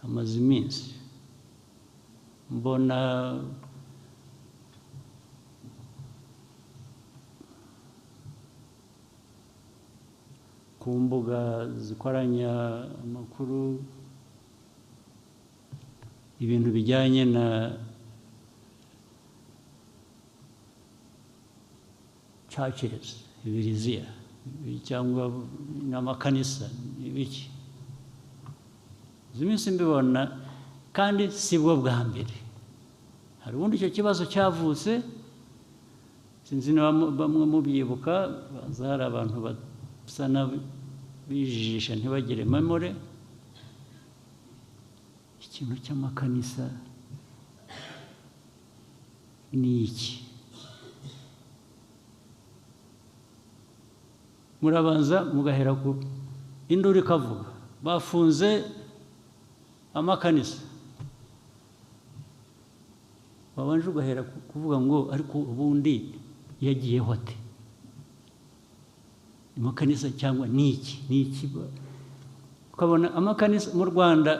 amaze iminsi mbona ku mbuga zikoranya amakuru ibintu bijyanye na churches, ibiriziya cyangwa n'amakanisa ibiki iminsi mbibona kandi si bwo bwa mbere hari ubundi icyo kibazo cyavutse sinzi niba bamwe mubyibuka hari abantu basa n'abijijisha ntibagire memore ikintu cy'amakanisa ni iki murabanza mugahera ku induru ikavuga bafunze amakanisa babanje ugahera kuvuga ngo ariko ubundi yagiyeho ate amakanisa cyangwa ni iki ukabona amakanisa mu Rwanda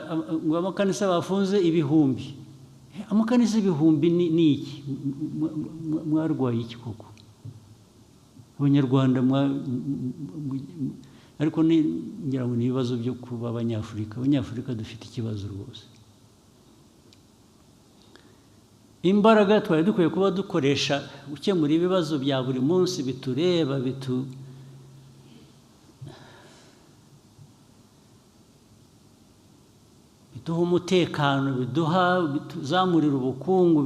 ngo amakanisa bafunze ibihumbi amakanisa ibihumbi ni iki mwarwaye iki koko abanyarwanda ariko ngira ngo ni ibibazo byo kuba abanyafurika dufite ikibazo rwose imbaraga twari dukwiye kuba dukoresha gukemura ibibazo bya buri munsi bitureba biduha umutekano bituzamurira ubukungu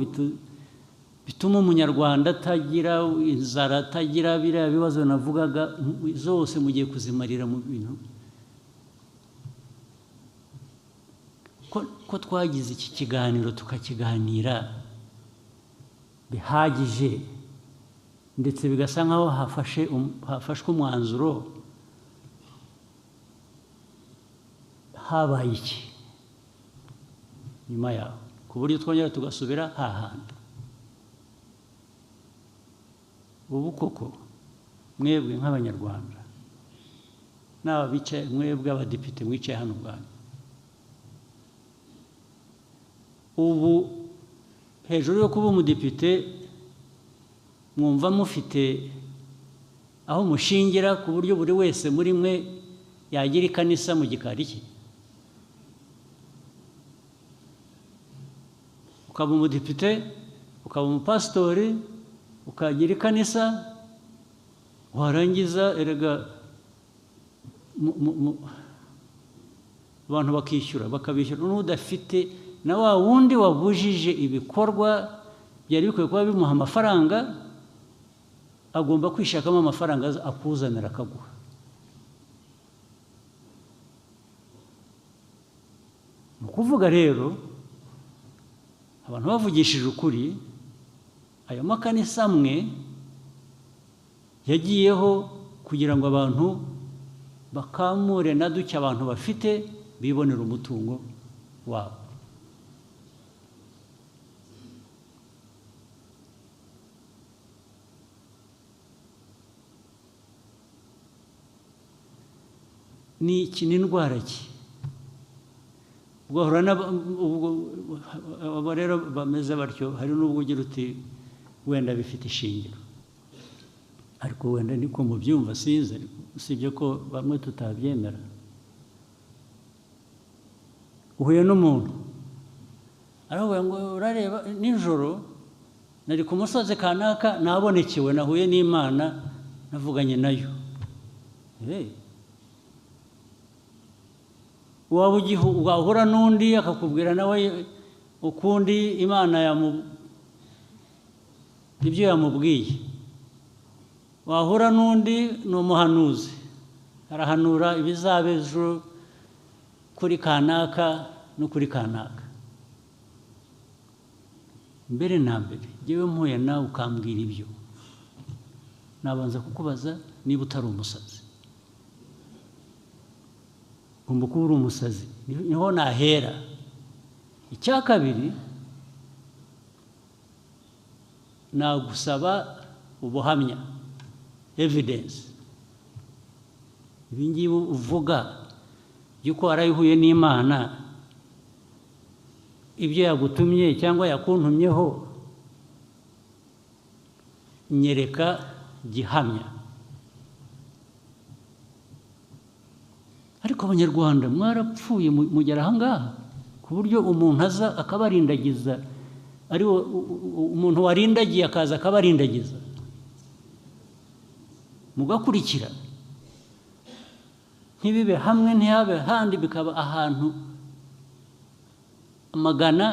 bituma umunyarwanda atagira inzara atagira biriya bibazo navugaga zose mugiye kuzimarira mu bintu ko twagize iki kiganiro tukakiganira bihagije ndetse bigasa nkaho hafashwe umwanzuro habaye iki nyuma yaho ku buryo twongera tugasubira hahandi ubu koko mwebwe nk'abanyarwanda n'aba bicaye mwebwe abadepite mwicaye hano ubwanyu ubu hejuru yo kuba umudepite mwumva mufite aho mushingira ku buryo buri wese muri mwe yagira ikanisa mu gikari cye ukaba umudepite ukaba umupasitori ukagira ikanisa warangiza erega abantu bakabishyura n'udafite na wa wundi wabujije ibikorwa byari bikwiye kuba bimuha amafaranga agomba kwishakamo amafaranga akuzanira akaguha ni ukuvuga rero abantu bavugishije ukuri ayo makanisa amwe yagiyeho kugira ngo abantu bakamure na duke abantu bafite bibonera umutungo wabo ni indwara ki ugahura abo rero bameze batyo hari n'ubwo ugira uti wenda bifite ishingiro ariko wenda niko mubyumva sinzi usibye ko bamwe tutabyemera uhuye n'umuntu aravuga ngo urareba nijoro nari ku musozi kanaka nabonekewe nahuye n'Imana navuganye nayo wahura n'undi akakubwira nawe ukundi Imana ibyo yamubwiye wahura n'undi ni umuhanuzi arahanura ibizaba ejo kuri kanaka no kuri kanaka mbere na mbere njyewe mpuye nawe ukambwira ibyo nabanza kukubaza niba utari umusazi ugomba kuba uri umusazi niho nahera icya kabiri nagusaba ubuhamya evidence ibingibi uvuga yuko warayihuye n'Imana ibyo yagutumye cyangwa yakuntumyeho nyereka gihamya. Ariko abanyarwanda mwarapfuye mugera aha ngaha ku buryo umuntu aza akabarindagiza, ari umuntu warindagiye akaza akabarindagiza mugakurikira, ntibibe hamwe ntihabe handi, bikaba ahantu amagana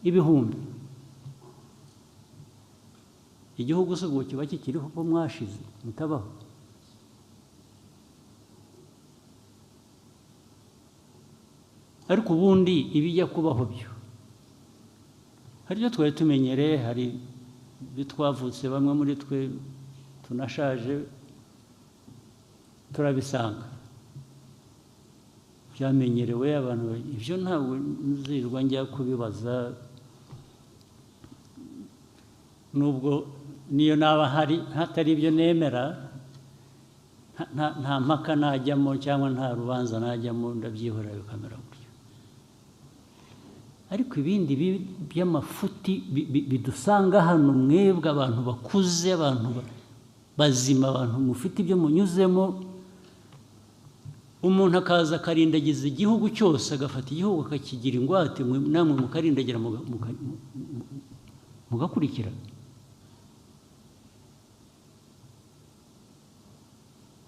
ibihumbi. Igihugu se ubwo kiba kikiriho ko mwashize mutabaho? Ariko ubundi ibijya kubaho byo hari ibyo twari tumenyereye, hari ibyo twavutse bamwe muri twe tunashaje turabisanga byamenyerewe abantu. Ibyo ntabwo nzirwa njya kubibaza, nubwo niyo naba hatari ibyo nemera, nta mpaka najyamo cyangwa nta rubanza najyamo, ndabyihorera bikamera gutyo. Ariko ibindi by'amafuti bidusanga hano, mwebwe abantu bakuze, abantu bazima, abantu mufite ibyo munyuzemo, umuntu akaza akarindagiza igihugu cyose, agafata igihugu akakigira ingwate, namwe mukarindagira mugakurikira.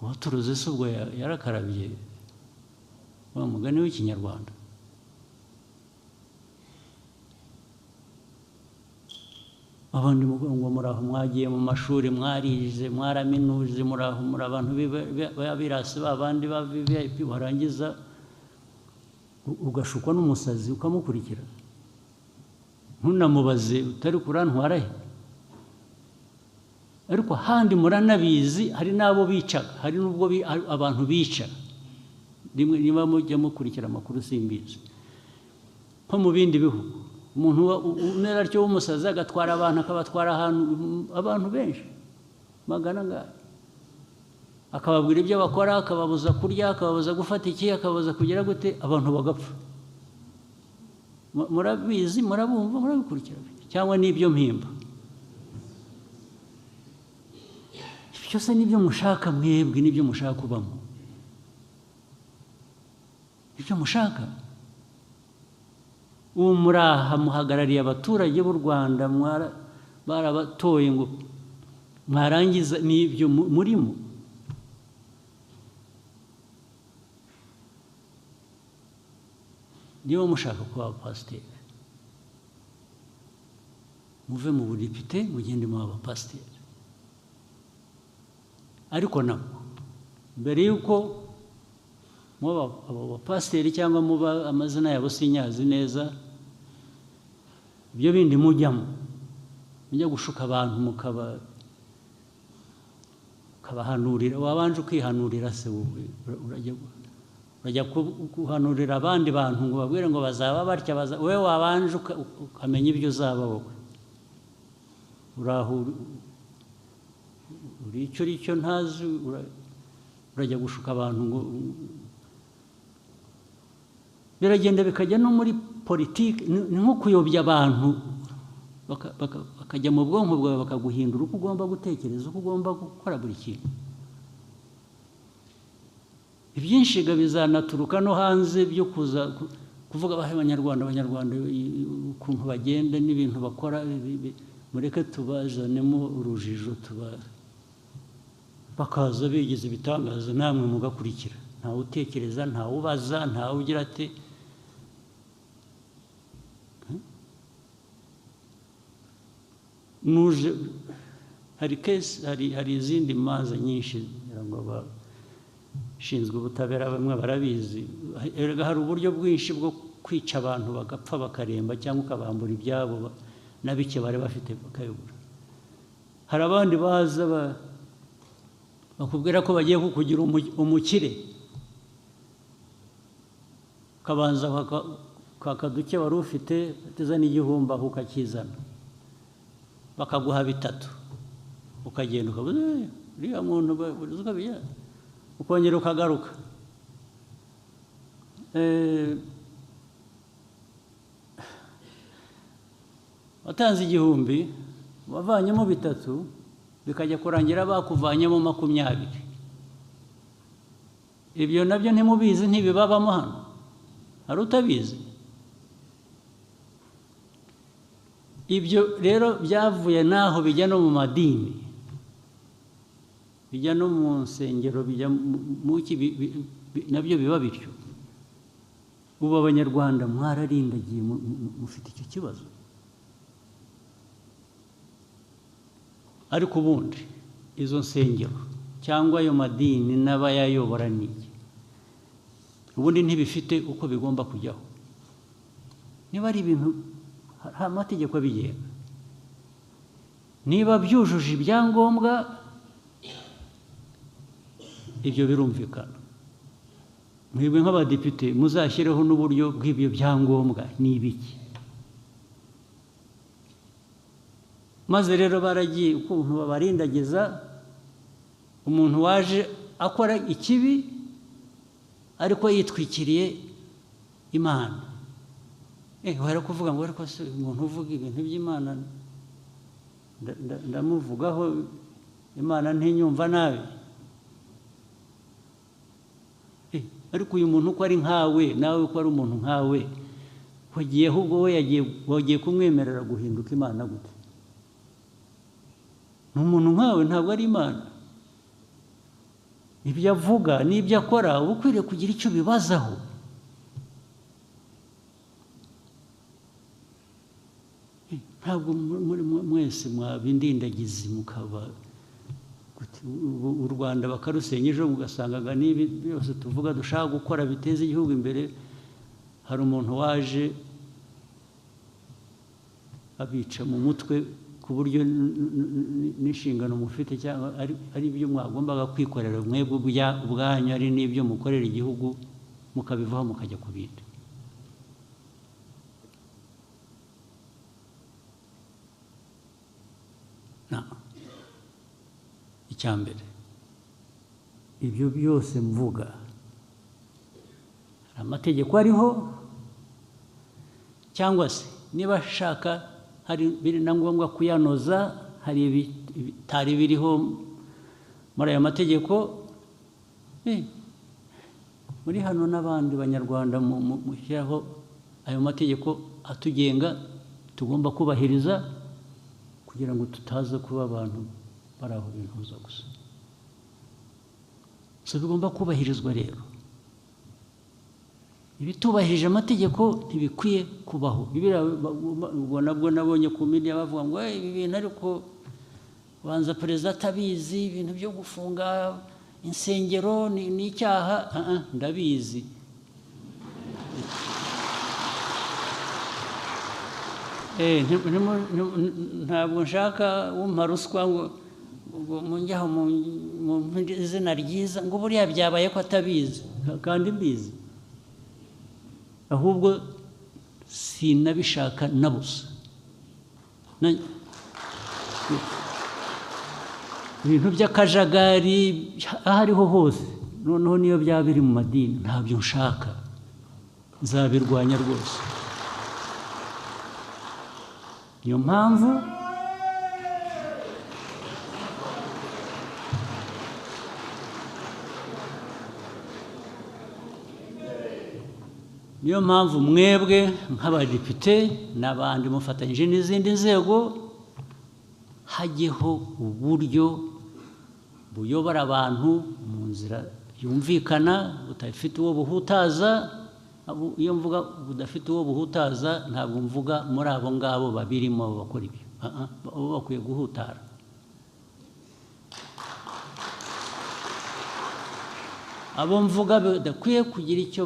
Uwaturuze se ubwo yarakarabye wa mugani w'ikinyarwanda. Abandi ngo muraho mwagiye mu mashuri, mwarize, mwaraminuje, muraho muri abantu b'abirasi, babandi warangiza ugashukwa n'umusazi ukamukurikira, ntunamubaze utari kurantwara he. Ariko ahandi muranabizi, hari n'abo bicaga, hari n'ubwo abantu bica. Niba mujya mukurikira amakuru simbizi, nko mu bindi bihugu umuntu umera atyo w'umusazi agatwara abantu, akabatwara ahantu abantu benshi magana ngahe, akababwira ibyo bakora, akababuza kurya, akababuza gufata iki, akababuza kugira gute, abantu bagapfa. Murabizi, murabumva, murabikurikira, cyangwa n'ibyo mpimba. Byose nibyo mushaka mwebwe, nibyo mushaka kubamo, ibyo mushaka. Ubu muraha muhagarariye abaturage b'u Rwanda, barabatoye ngo mwarangiza n'ibyo murimo. Niba mushaka kuba abapasiteri, muve mu budepite mugende muba abapasiteri. Ariko nabwo mbere y'uko muba abapasiteri cyangwa muba amazina yabo sinyazi neza, ibyo bindi mujyamo, mujya gushuka abantu mukabahanurira. Wabanje ukihanurira se, urajya guhanurira abandi bantu ngo babwire ngo bazaba batya, wowe wabanje ukamenya ibyo uzaba wowe. Uri icyo ntazi, urajya gushuka abantu ngo biragenda bikajya no muri politiki. Ni nko kuyobya abantu, bakajya mu bwonko bwawe bakaguhindura uko ugomba gutekereza, uko ugomba gukora buri kintu. Ibyinshi bizanaturuka no hanze byo kuza kuvuga abanyarwanda ukuntu bagenda n'ibintu bakora. Mureke tubazanemo urujijo, bakaza bigize ibitangaza, namwe mugakurikira. Ntawe utekereza, ntawe ubaza, ntawe ugira ati nuje. Hari izindi manza nyinshi ngo abashinzwe ubutabera bamwe barabizi. Hari uburyo bwinshi bwo kwica abantu bagapfa bakaremba, cyangwa ukabambura ibyabo na bike bari bafite bakayobora. Hari abandi baza bakubwira ko bagiye kukugira umukire, ukabanza kakaduke wari ufite, uteza n'igihumbi aho ukakizana, bakaguha bitatu, ukagenda ukabuze uriya muntu ukabijya, ukongera ukagaruka. watanze 1000 wavanyemo 3 bikajya kurangira bakuvanyemo 20. Ibyo nabyo ntimubizi ntibibabamo hano, hari utabizi. Ibyo rero byavuye naho bijya no mu madini, bijya no mu nsengero, bijya mu nabyo biba bityo. Ubu abanyarwanda mwararindagiye mufite icyo kibazo. Ariko ubundi izo nsengero cyangwa ayo madini n'abayayobora n'iki, ubundi ntibifite uko bigomba kujyaho. Niba ari ibintu hari amategeko abigenga, niba byujuje ibyangombwa, ibyo birumvikana. Mwebwe nk'abadepite muzashyireho n'uburyo bw'ibyo byangombwa ni ibiki. Maze rero baragiye ukuntu babarindagiza, umuntu waje akora ikibi ariko yitwikiriye Imana. Wari kuvuga ngo ariko se umuntu uvuga ibintu by'Imana ndamuvugaho, Imana ntinyumva nabi. Ariko uyu muntu uko ari nkawe, nawe uko ari umuntu nkawe, wagiye ahubwo we wagiye kumwemerera guhinduka Imana gute? Ni umuntu nkawe, ntabwo ari Imana. Ibyo avuga n'ibyo akora uba ukwiriye kugira icyo bibazaho. Ntabwo mwese mwabindindagizi mukaba u Rwanda bakarusenya ejo mugasangaga n'ibi byose tuvuga dushaka gukora biteza igihugu imbere, hari umuntu waje abica mu mutwe ku buryo n'inshingano mufite cyangwa ari ibyo mwagombaga kwikorera mwebwe ubwanyu, ari n'ibyo mukorera igihugu, mukabivaho mukajya ku bindi. Icyambere, ibyo byose mvuga hari amategeko ariho, cyangwa se niba ashaka hari biri na ngombwa kuyanoza, hari ibitari biriho muri aya mategeko, muri hano n'abandi banyarwanda mushyiraho ayo mategeko atugenga tugomba kubahiriza, kugira ngo tutaza kuba abantu bari aho bintuza gusa. So bigomba kubahirizwa rero. Ibitubahirije amategeko ntibikwiye kubaho. Nabwo nabonye ku media bavuga ngo ibi bintu ariko banza perezida atabizi, ibintu byo gufunga insengero ni icyaha. Ndabizi. Ntabwo nshaka wumpa ruswa ngo munjyaho mu izina ryiza ngo buriya byabaye ko atabizi, kandi mbizi. Ahubwo sinabishaka na busa. Ibintu by'akajagari aho ariho hose, noneho niyo byaba biri mu madini, ntabyo nshaka, nzabirwanya rwose. Niyo mpamvu mwebwe nk'abadepite n'abandi mufatanyije n'izindi nzego, hajyeho uburyo buyobora abantu mu nzira yumvikana, budafite uwo buhutaza. Iyo mvuga budafite uwo buhutaza, ntabwo mvuga muri abo ngabo babirimo bakora ibyo, bo bakwiye guhutara. Abo mvuga badakwiye kugira icyo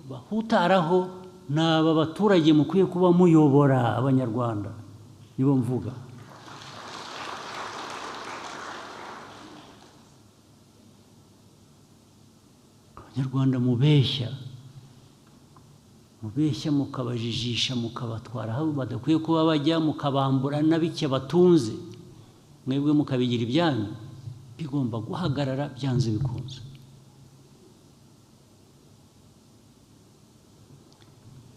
bahutaraho ni aba baturage mukwiye kuba muyobora, abanyarwanda nibo mvuga. Abanyarwanda mubeshya mukabajijisha, mukabatwara aho badakwiye kuba bajya, mukabambura na bike batunze, mwebwe mukabigira ibyanyu, bigomba guhagarara byanze bikunze.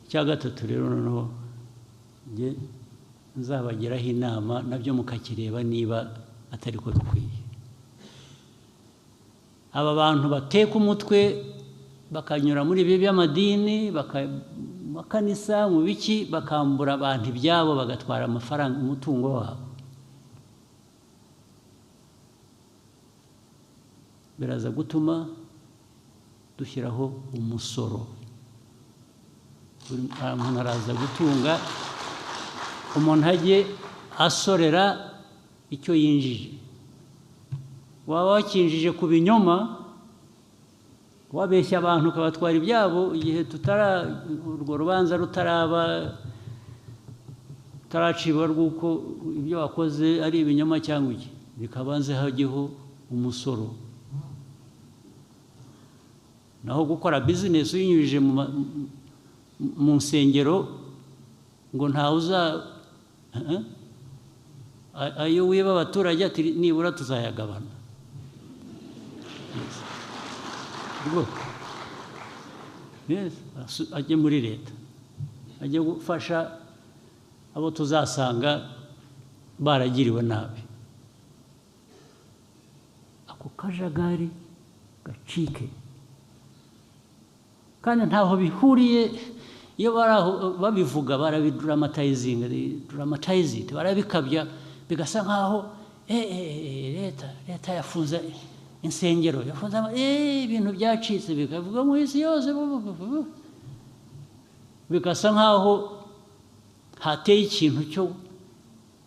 Icya gatatu rero, noneho nzabagiraho inama nabyo mukakireba niba atari ko bikwiye. Aba bantu bateka umutwe bakanyura muri ibi by'amadini, makanisa mu biki, bakambura abantu ibyabo, bagatwara amafaranga, umutungo wabo. Biraza gutuma dushyiraho umusoro. Umuntu araza gutunga, umuntu ajye asorera icyo yinjije. Waba wakinjije ku binyoma, wabeshya abantu ukabatwara ibyabo, igihe urwo rubanza rutaracibwa rw'uko ibyo wakoze ari ibinyoma cyangwa iki, bikabanze hajyeho umusoro. Naho gukora business uyinyujije mu nsengero ngo ntawe ayo wiba abaturage ati nibura tuzayagabana. Ajye muri leta, ajye gufasha abo tuzasanga baragiriwe nabi. Ako kajagari gacike. Kandi ntaho bihuriye, iyo babivuga barabidramatizing, barabikabya bigasa nkaho leta yafunze insengero, yafunze ibintu byacitse, bikavuga mu isi yose, bigasa nkaho hateye ikintu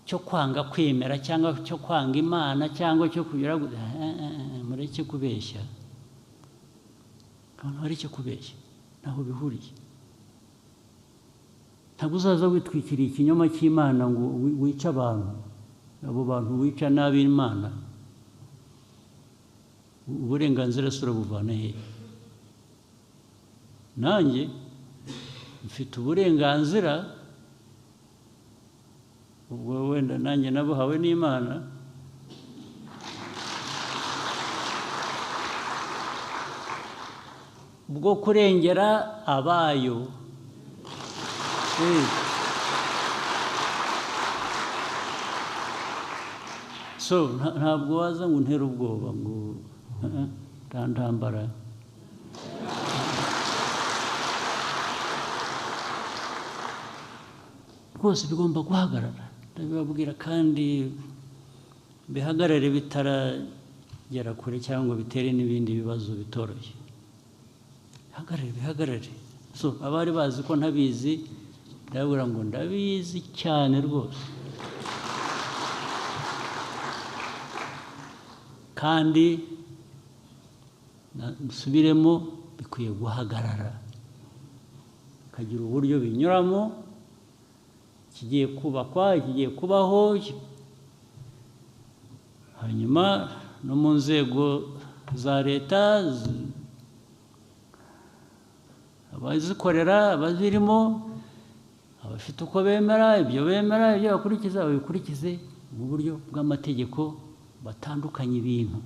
cyo kwanga kwemera cyangwa cyo kwanga Imana cyangwa cyo kugira mureke kubeshya. Abantu bari cyo kubeshya, ntaho bihuriye. Ntabwo uzaza witwikiriye ikinyoma cy'Imana ngo wica abantu. Abo bantu wica nabi Imana, uburenganzira sura buvana he? Nanjye mfite uburenganzira, ubwo wenda nanjye nabuhawe n'Imana, bwo kurengera abayo. So ntabwo waza ngo untere ubwoba ngo ntambara. Rwose bigomba guhagarara, ndabibabwira, kandi bihagarare bitaragera kure cyangwa bitere n'ibindi bibazo bitoroshye. Bihagarare. So abari bazi ko ntabizi, ndababwira ngo ndabizi cyane rwose, kandi musubiremo, bikwiye guhagarara, bikagira uburyo binyuramo, kigiye kubakwa, kigiye kubaho, hanyuma no mu nzego za leta, abazikorera, abazirimo, abafite uko bemera, ibyo bakurikiza babikurikize mu buryo bw'amategeko, batandukanye ibintu,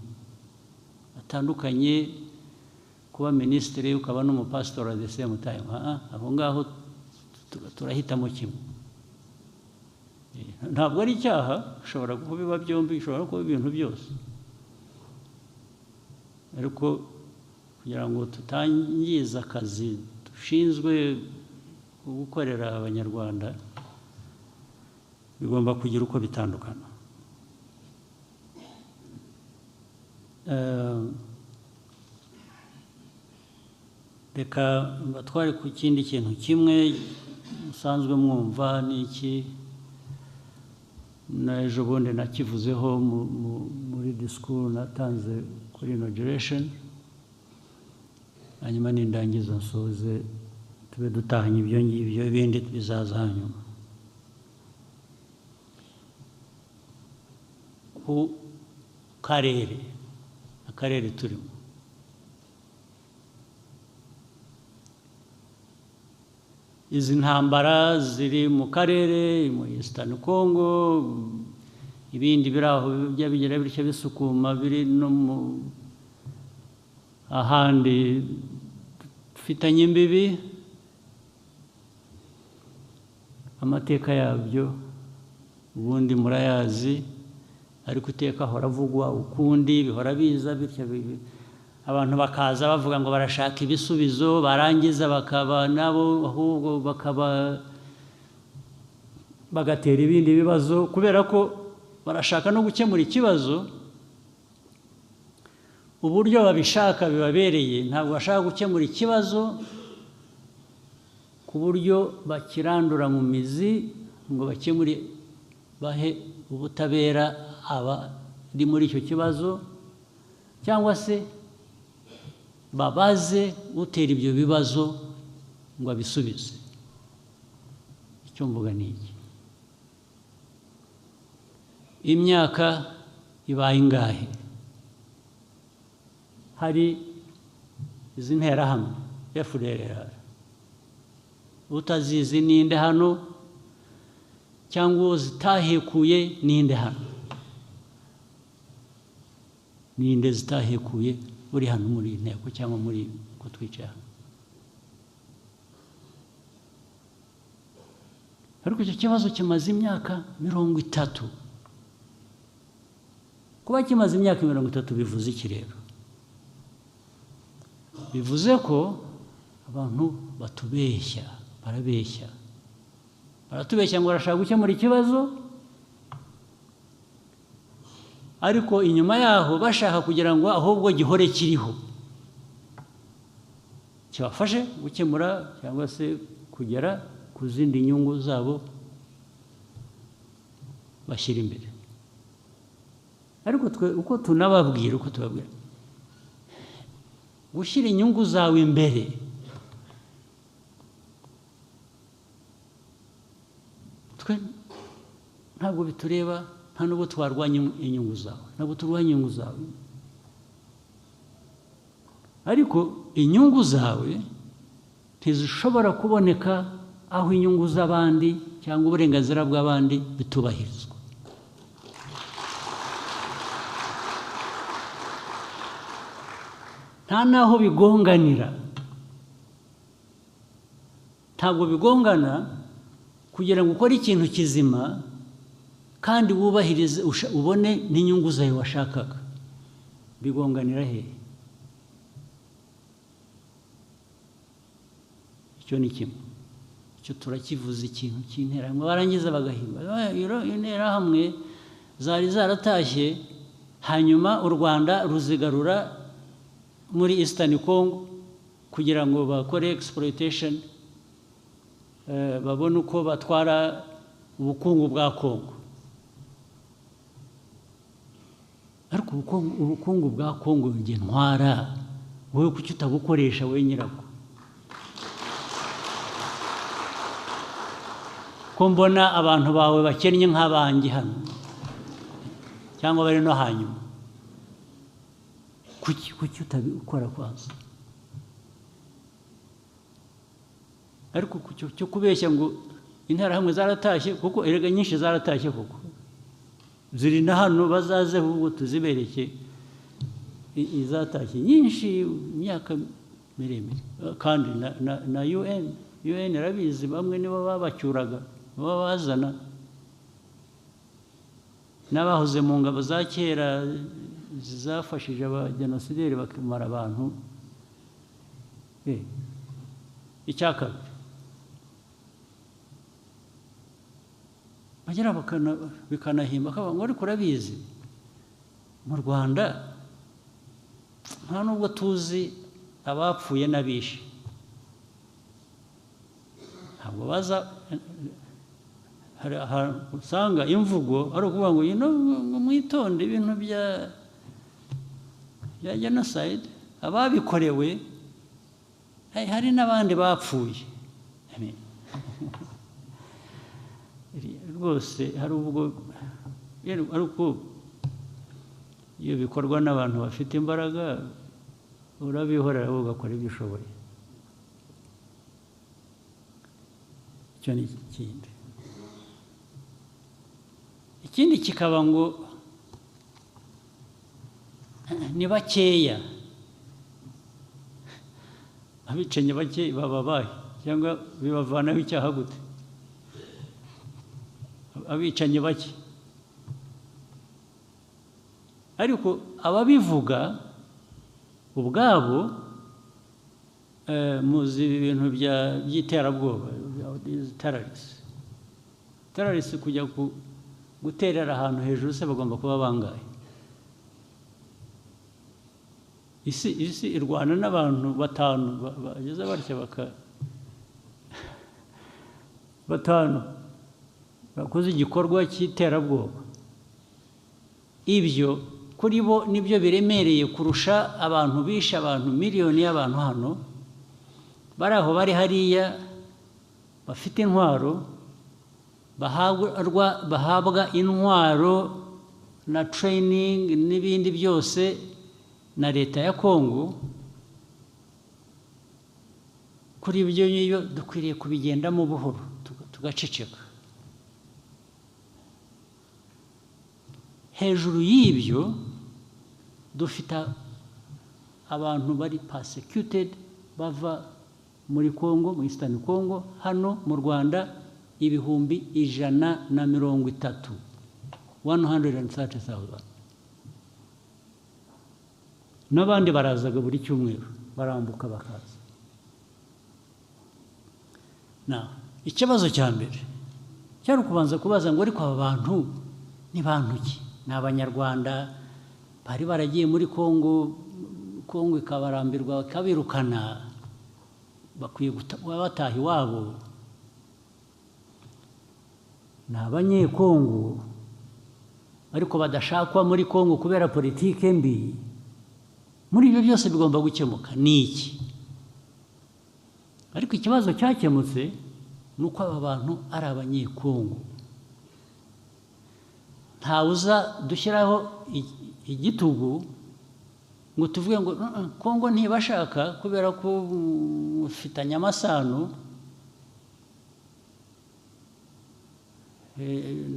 batandukanye kuba minisitiri ukaba n'umupasitori at the same time. Aho ngaho turahitamo kimwe. Ntabwo ari icyaha, ushobora kubiba byombi, ushobora kuba ibintu byose, ariko kugira ngo tutangiza akazi dushinzwe gukorera Abanyarwanda, bigomba kugira uko bitandukana. Reka batware ku kindi kintu kimwe musanzwe mwumva, n'iki n'ejo bundi nakivuzeho muri disikuru natanze kuri inauguration, hanyuma nindangiza nsoze tube dutahanye ibyo ngibyo, ibindi bizaza hanyuma. Ku akarere turimo, izi ntambara ziri mu karere, mu Eastern Congo, ibindi biri aho bigera bityo bisukuma, biri no mu ahandi dufitanye imbibi, amateka yabyo ubundi murayazi ariko iteka ahora avugwa ukundi bihora biza bityo abantu bakaza bavuga ngo barashaka ibisubizo barangiza bakaba nabo ahubwo bagatera ibindi bibazo kubera ko barashaka no gukemura ikibazo uburyo babishaka bibabereye ntabwo bashaka gukemura ikibazo ku buryo bakirandura mu mizi ngo bakemure bahe ubutabera abari muri icyo kibazo cyangwa se babaze utera ibyo bibazo ngo abisubize icyo mvuga ni iki imyaka ibaye ingahe hari izi nterahamwe FDLR utazizi ninde hano cyangwa uwo zitahekuye ninde hano ninde zitahekuye uri hano muri inteko cyangwa muri ko twicaye hano ariko icyo kibazo kimaze imyaka 30 kuba kimaze imyaka 30 bivuze iki rero bivuze ko abantu batubeshya barabeshya ngo barashaka gukemura ikibazo ariko inyuma yaho bashaka kugira ngo ahubwo gihore kiriho kibafashe gukemura cyangwa se kugera ku zindi nyungu zabo bashyira imbere ariko twe uko tunababwira gushyira inyungu zawe imbere twe ntabwo bitureba nta nubwo twarwanya inyungu zawe ntabwo turwanya inyungu zawe ariko inyungu zawe ntizishobora kuboneka aho inyungu z'abandi cyangwa uburenganzira bw'abandi bitubahirizwa nta naho bigonganira ntabwo bigongana kugira ngo ukore ikintu kizima kandi wubahirize ubone n'inyungu zawe washakaga bigonganira he icyo ni kimwe icyo turakivuze ikintu cy'interahamwe barangiza bagahimba interahamwe zari zaratashye hanyuma u Rwanda ruzigarura muri Eastern Congo kugira ngo bakore exploitation babone uko batwara ubukungu bwa Congo ariko ubukungu bwa Congo nge ntwara wowe kuki utabukoresha wowe nyirabwo ko mbona abantu bawe bakennye nk'abangi hano cyangwa bari no hanyuma kuki utabikora kwazo ariko cyo kubeshya ngo interahamwe zaratashye kuko erega nyinshi zaratashye kuko ziri na hano bazaze ahubwo tuzibereke izatashye nyinshi imyaka miremire kandi na UN arabizi bamwe nibo babacyuraga babazana n'abahoze mu ngabo za kera zafashije abajenosideri bakamara abantu icyaka bagira bikanahimba akavuga ngo ariko urabizi mu Rwanda nta nubwo tuzi abapfuye n'abishe ntabwo baza hari ahantu usanga imvugo ari ukuvuga ngo mwitonde ibintu bya genocide ababikorewe hari n'abandi bapfuye rwose hari ubwo ariko iyo bikorwa n'abantu bafite imbaraga urabihorera ugakora ibyo ushoboye icyo ni ikindi kikaba ngo ni bakeya abicanyi bake bababaye cyangwa bibavanaho icyaha gute abicanyi bake, ariko ababivuga ubwabo muzi ibintu by'iterabwoba, terrorists kujya guterera ahantu hejuru se bagomba kuba bangahe? isi irwana n'abantu batanu bageze batya batanu bakoze igikorwa cy'iterabwoba. Ibyo kuri bo nibyo biremereye kurusha abantu bishe abantu miliyoni y'abantu hano bari aho bari hariya bafite intwaro bahabwa intwaro na training n'ibindi byose na leta ya Kongo. Kuri ibyo niyo dukwiriye kubigendamo buhoro tugaceceka. Hejuru y'ibyo dufite abantu bari persecuted bava muri Kongo, mu Eastern Congo, hano mu Rwanda 130,000, 130,000. N'abandi barazaga buri cyumweru barambuka bakaza. Ikibazo cya mbere cyari kubanza kubaza ngo ariko aba bantu ni bantu ki? Ni Abanyarwanda bari baragiye muri Kongo, Kongo ikabarambirwa ikabirukana, bakwiye bataha iwabo. Ni Abanyekongo ariko badashakwa muri Kongo kubera politike mbi. Muri ibyo byose bigomba gukemuka ni iki? Ariko ikibazo cyakemutse ni uko aba bantu ari Abanyekongo. Ntawuza dushyiraho igitugu ngo tuvuge ngo Kongo ntibashaka kubera ko ufitanye amasano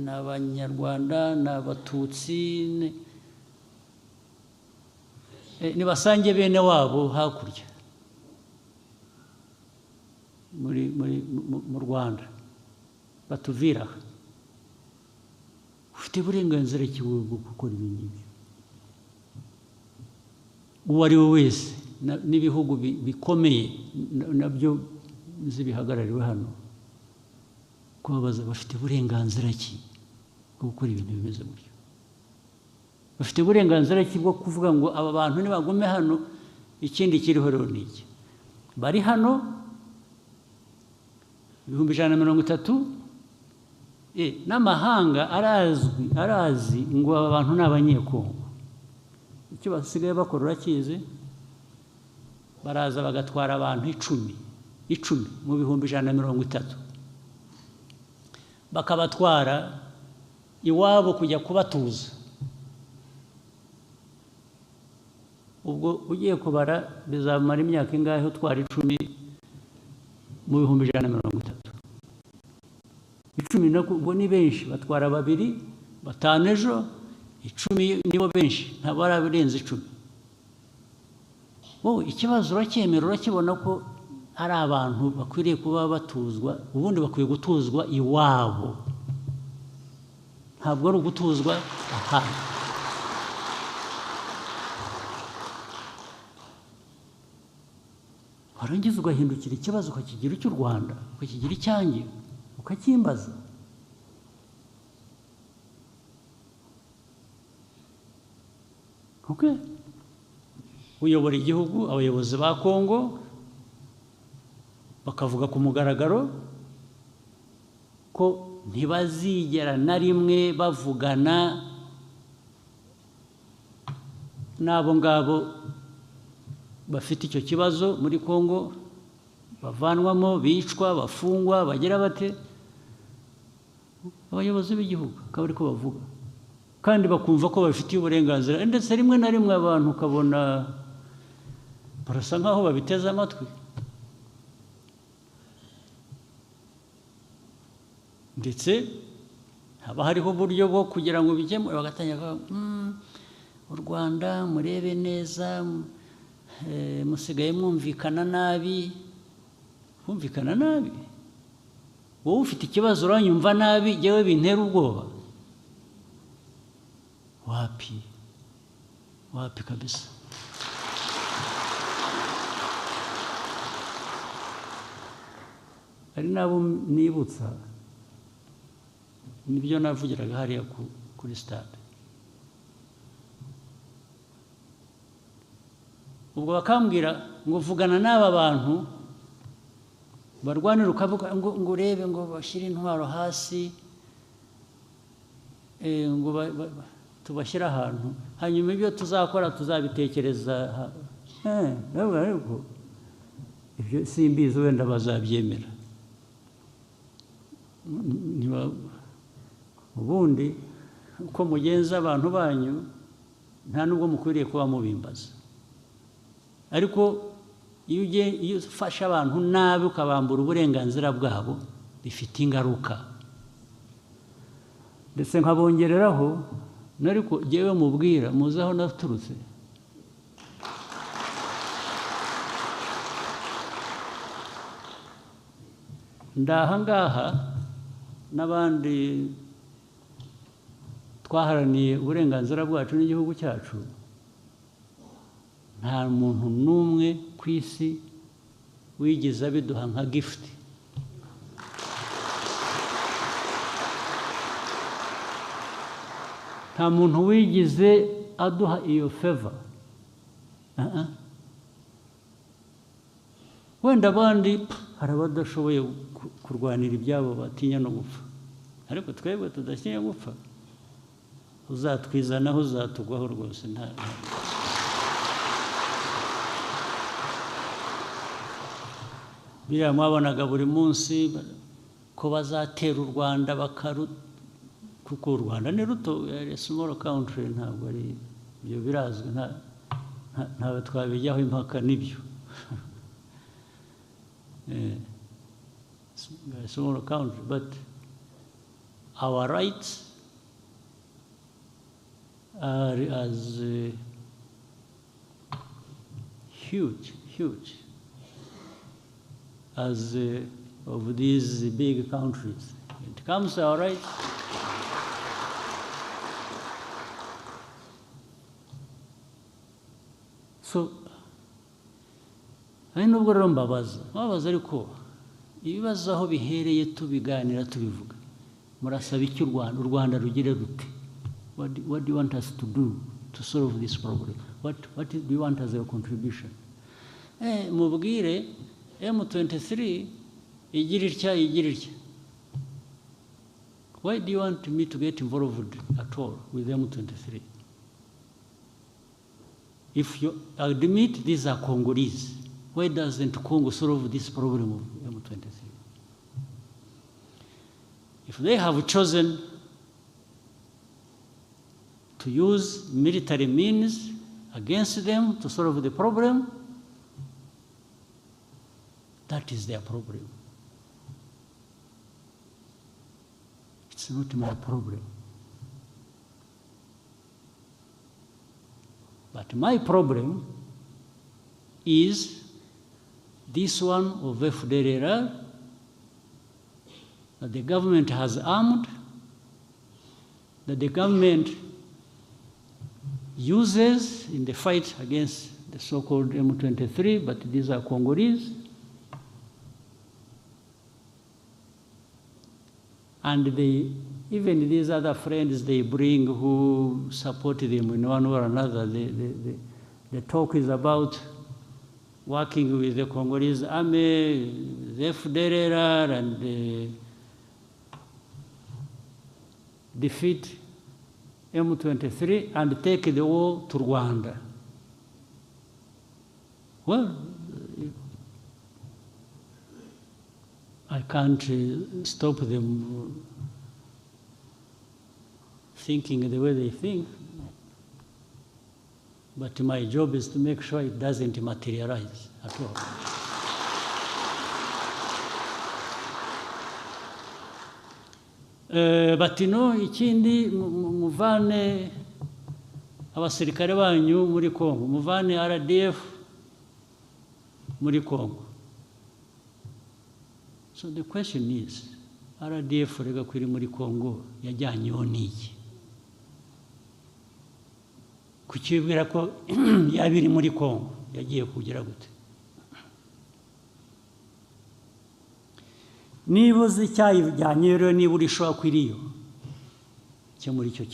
n'Abanyarwanda n'Abatutsi, nibasange bene wabo hakurya mu Rwanda batuvira. Ufite uburenganzira ki bwo gukora ibi ngibi? Uwo ari we wese n'ibihugu bikomeye nabyo zibihagarariwe hano kubabaza bafite uburenganzira ki bwo gukora ibintu bimeze gutyo? Bafite uburenganzira ki bwo kuvuga ngo aba bantu nibagume hano? Ikindi kiriho rero ni iki? Bari hano 130,000, n'amahanga arazi ngo aba bantu ni Abanyekongo. Icyo basigaye bakora urakizi? Baraza bagatwara abantu 10 mu 130,000 bakabatwara iwabo kujya kubatuza. Ubwo ugiye kubara bizamara imyaka ingahe utwara 10 mu 130,000? 10 nabwo ni benshi, batwara 2, 5 ejo, 10 nibo benshi, ntabwo barabirenze 10. Wowe ikibazo uracyemera, urakibona ko ari abantu bakwiriye kuba batuzwa, ubundi bakwiye gutuzwa iwabo, ntabwo ari ugutuzwa ahandi. Warangiza ugahindukira ikibazo ukakigira icy'u Rwanda, ukakigira icyanjye, ukakimbaza. Uyobora igihugu, abayobozi ba Kongo bakavuga ku mugaragaro ko ntibazigera na rimwe bavugana n'abo ngabo bafite icyo kibazo muri Kongo, bavanwamo, bicwa, bafungwa, bagira bate. Abayobozi b'igihugu akaba ariko bavuga, kandi bakumva ko babifitiye uburenganzira, ndetse rimwe na rimwe abantu ukabona barasa nkaho babiteze amatwi. Ndetse haba hariho uburyo bwo kugira ngo bijyemo, bagatangira u Rwanda murebe neza, musigaye mwumvikana nabi. Kumvikana nabi wowe ufite ikibazo uranyumva nabi yewe bintera ubwoba wapi kabisa ari nabo nibutsa nibyo navugiraga hariya kuri stade ubwo bakambwira ngo vugana n'aba bantu barwanira ukavuga ngo urebe ngo bashyire intwaro hasi ngo tubashyira ahantu hanyuma ibyo tuzakora tuzabitekereza ariko ibyo simbizi wenda bazabyemera ubundi uko mugenza abantu banyu nta nubwo mukwiriye kuba mubimbaza ariko iyo ufashe abantu nabi ukabambura uburenganzira bwabo bifite ingaruka ndetse nkabongereraho nariko jyewe mubwira muzi aho naturutse ndahangaha n'abandi twaharaniye uburenganzira bwacu n'igihugu cyacu nta muntu n'umwe ku isi wigeze abiduha nka gift nta muntu wigeze aduha iyo favor wenda abandi hari abadashoboye kurwanira ibyabo batinya no gupfa ariko twebwe tudatinya gupfa uzatwizanaho uzatugwaho rwose nta biriya mwabonaga buri munsi ko bazatera u Rwanda kuko u Rwanda ni ruto small country ntabwo ari ibyo birazwi ntawe twabijyaho impaka n'ibyo small country but our rights are as huge as of these big countries. It comes to our rights. So, I know where mbabaza ariko ibibazo aho bihereye tubiganira tubivuga murasaba iki u Rwanda rugire rute what do you want us to do to solve this problem what do you want as a contribution mubwire M23 igira itya why do you want me to get involved at all with M23 if you admit these are Congolese why doesn't Congo solve this problem of M23 if they have chosen to use military means against them to solve the problem, that is their problem. It's not my problem. But my problem is this one of FDLR that the government has armed, that the government uses in the fight against the so-called M23, but these are Congolese. And even these other friends they bring who support them in one way or another, the talk is about working with the Congolese army, the FDLR, and defeat M23 and take the war to Rwanda. Well, I can't stop them thinking the way they think, but my job is to make sure it doesn't materialize at all. But ikindi muvane abasirikare banyu muri Kongo, muvane RDF muri Kongo. So the question is, RDF rega kwiri muri Congo yajyanyeho n'iki kukibwira ko yabiri muri Congo yagiye kugira gute niba uzi icyayijyanye rero niba uri shwa kwiriyo cyo muri icyo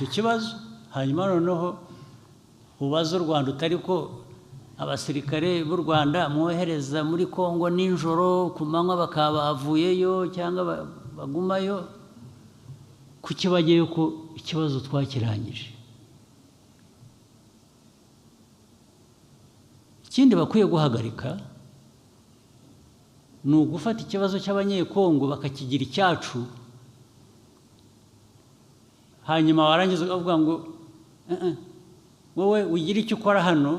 kibazo hanyuma noneho ubaza u Rwanda utari ko abasirikare b'u Rwanda mwohereza muri Congo ninjoro ku manywa bakaba bavuyeyo cyangwa bagumayo kuki bagiye ko ikibazo twakirangije ikindi bakwiye guhagarika ni ugufata ikibazo cy'abanyekongo bakakigira icyacu hanyuma warangiza ukavuga ngo wowe ugira icyo ukora hano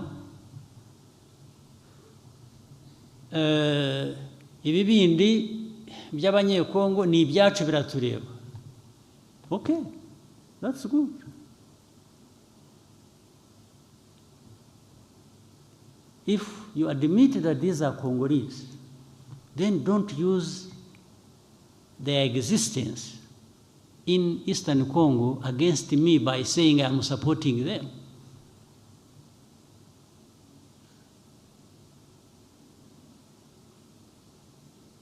ibi bindi by'abanyekongo ni ibyacu biratureba okay that's good if you admit that these are Congolese then don't use their existence in Eastern Congo against me by saying I'm supporting them.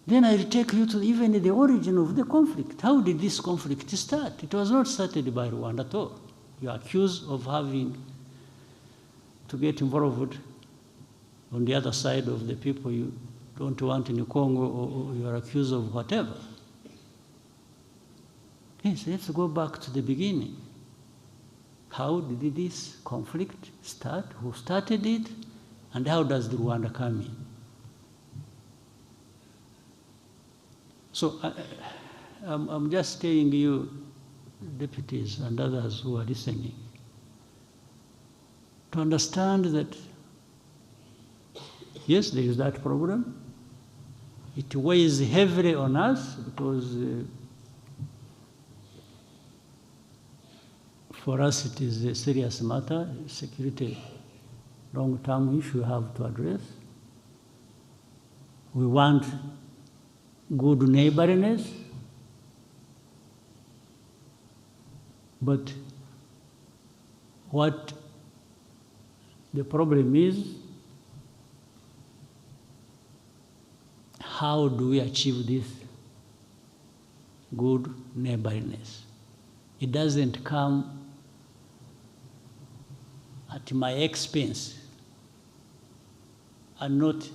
Then I will take you to even the origin of the conflict. How did this conflict start? It was not started by Rwanda at all. You are accused of having to get involved on the other side of the people you don't want in Congo, or you are accused of whatever. Yes, let's go back to the beginning. How did this conflict start? Who started it? And how does the Rwanda come in? So I'm just telling you, deputies and others who are listening, to understand that, yes, there is that problem. It weighs heavily on us because for us it is a serious matter, security, long-term issue we have to address. We want good neighborliness, but what the problem is, how do we achieve this good neighborliness? It doesn't come at my expense and not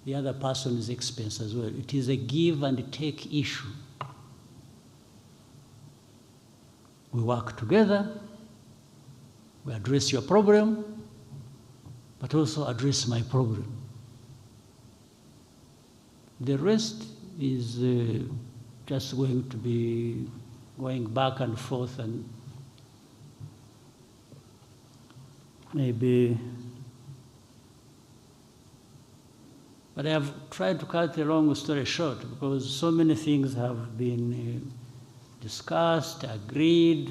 the other person's expense as well. It is a give and take issue. We work together, we address your problem, but also address my problem. The rest is just going to be going back and forth and maybe. But I have tried to cut a long story short because so many things have been discussed, agreed,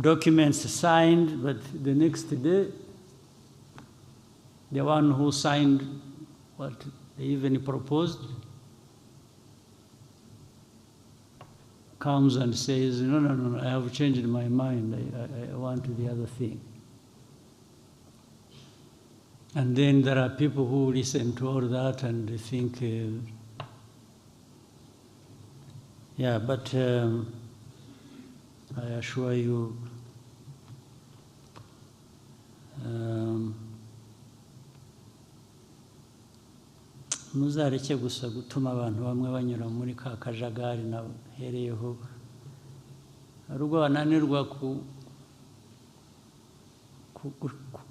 documents signed, but the next day, the one who signed what they even proposed comes and says, no, I have changed my mind, I want the other thing. And then there are people who listen to all that and they think, yeah, but I assure you, muzareke gusa gutuma abantu bamwe banyura muri ka kajagari nahereyeho hari ubwo bananirwa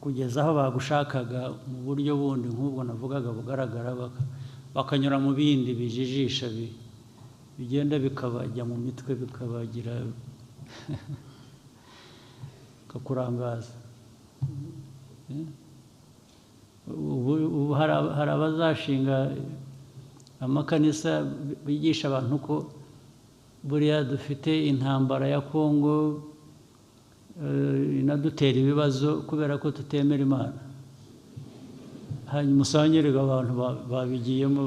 kugeza aho bagushakaga mu buryo bundi nk'ubwo navugaga bugaragara bakanyura mu bindi bijijisha bigenda bikabajya mu mitwe bikabagira kakurangaza ubu hari abazashinga amakanisa bigisha abantu ko buriya dufite intambara ya Kongo inadutera ibibazo kubera ko tutemera Imana hanyuma usangire abantu babigiyemo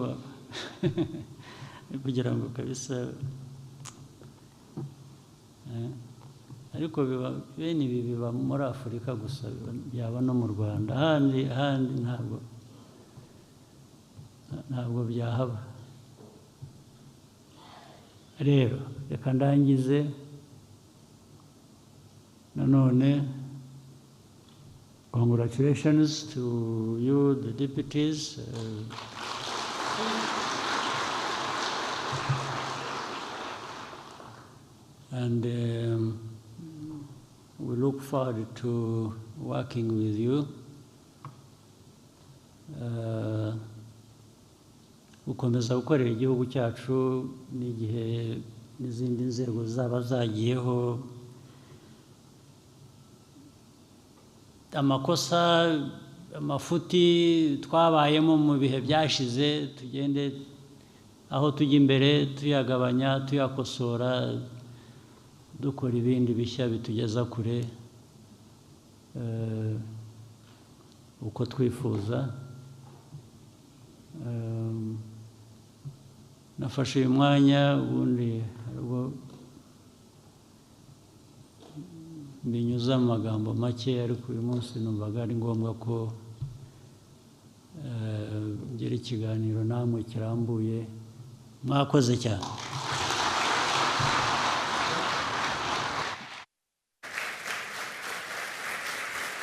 kugira ngo kabisa ariko bene ibi biba muri Afurika gusa, byaba no mu Rwanda, ahandi ntabwo byahaba. Rero reka ndangize nanone. Congratulations to you, the deputies. And we look forward to working with you. Gukomeza gukorera igihugu cyacu n'igihe n'izindi nzego zaba zagiyeho amakosa amafuti twabayemo mu bihe byashize, tugende aho tujya imbere tuyagabanya, tuyakosora, dukora ibindi bishya bitugeza kure uko twifuza. Nafashe uyu mwanya ubundi binyuza mu magambo make, ariko uyu munsi numvaga ari ngombwa ko ngira ikiganiro namwe kirambuye. Mwakoze cyane.